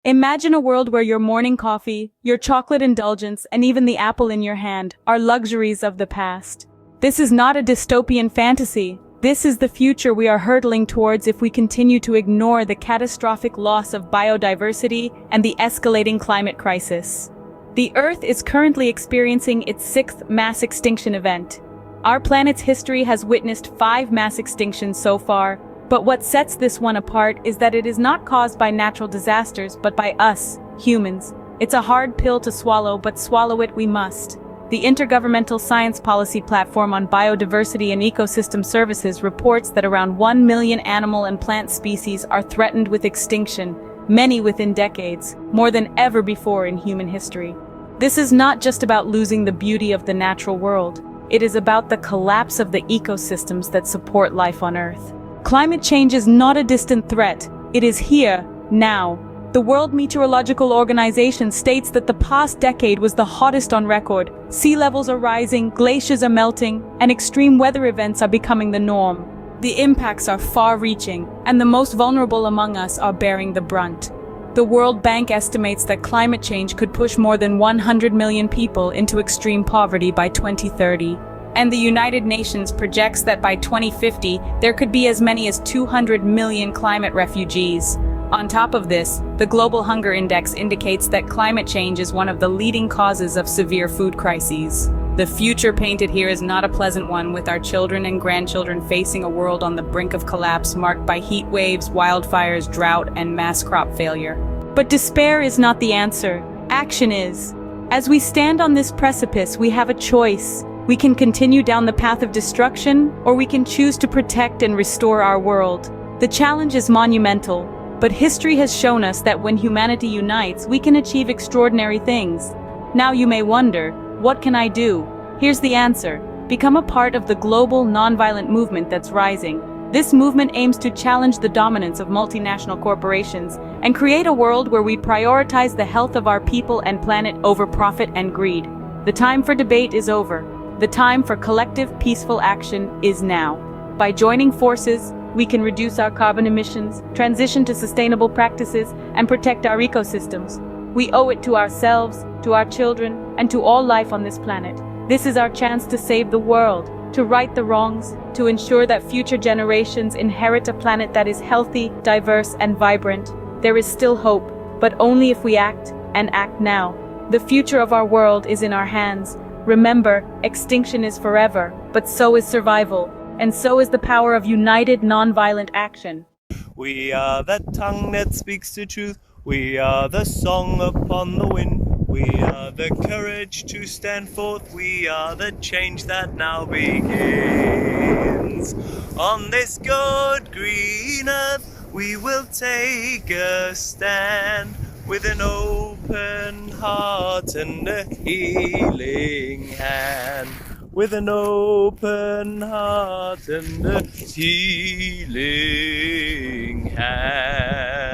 Imagine a world where your morning coffee, your chocolate indulgence, and even the apple in your hand are luxuries of the past. This is not a dystopian fantasy. This is the future we are hurtling towards if we continue to ignore the catastrophic loss of biodiversity and the escalating climate crisis. The Earth is currently experiencing its sixth mass extinction event. Our planet's history has witnessed 5 mass extinctions so far, but what sets this one apart is that it is not caused by natural disasters but by us, humans. It's a hard pill to swallow, but swallow it we must. The Intergovernmental Science Policy Platform on Biodiversity and Ecosystem Services reports that around 1 million animal and plant species are threatened with extinction, many within decades, more than ever before in human history. This is not just about losing the beauty of the natural world. It is about the collapse of the ecosystems that support life on Earth. Climate change is not a distant threat. It is here, now. The World Meteorological Organization states that the past decade was the hottest on record. Sea levels are rising, glaciers are melting, and extreme weather events are becoming the norm. The impacts are far-reaching, and the most vulnerable among us are bearing the brunt. The World Bank estimates that climate change could push more than 100 million people into extreme poverty by 2030. And the United Nations projects that by 2050, there could be as many as 200 million climate refugees. On top of this, the Global Hunger Index indicates that climate change is one of the leading causes of severe food crises. The future painted here is not a pleasant one, with our children and grandchildren facing a world on the brink of collapse marked by heat waves, wildfires, drought, and mass crop failure. But despair is not the answer. Action is. As we stand on this precipice, we have a choice. We can continue down the path of destruction, or we can choose to protect and restore our world. The challenge is monumental. But history has shown us that when humanity unites, we can achieve extraordinary things. Now you may wonder, what can I do? Here's the answer. Become a part of the global nonviolent movement that's rising. This movement aims to challenge the dominance of multinational corporations and create a world where we prioritize the health of our people and planet over profit and greed. The time for debate is over. The time for collective, peaceful action is now. By joining forces, we can reduce our carbon emissions, transition to sustainable practices, and protect our ecosystems. We owe it to ourselves, to our children, and to all life on this planet. This is our chance to save the world, to right the wrongs, to ensure that future generations inherit a planet that is healthy, diverse, and vibrant. There is still hope, but only if we act, and act now. The future of our world is in our hands. Remember, extinction is forever, but so is survival. And so is the power of united, nonviolent action. We are the tongue that speaks the truth. We are the song upon the wind. We are the courage to stand forth. We are the change that now begins. On this good green earth, we will take a stand with an open heart and a healing hand. With an open heart and a healing hand.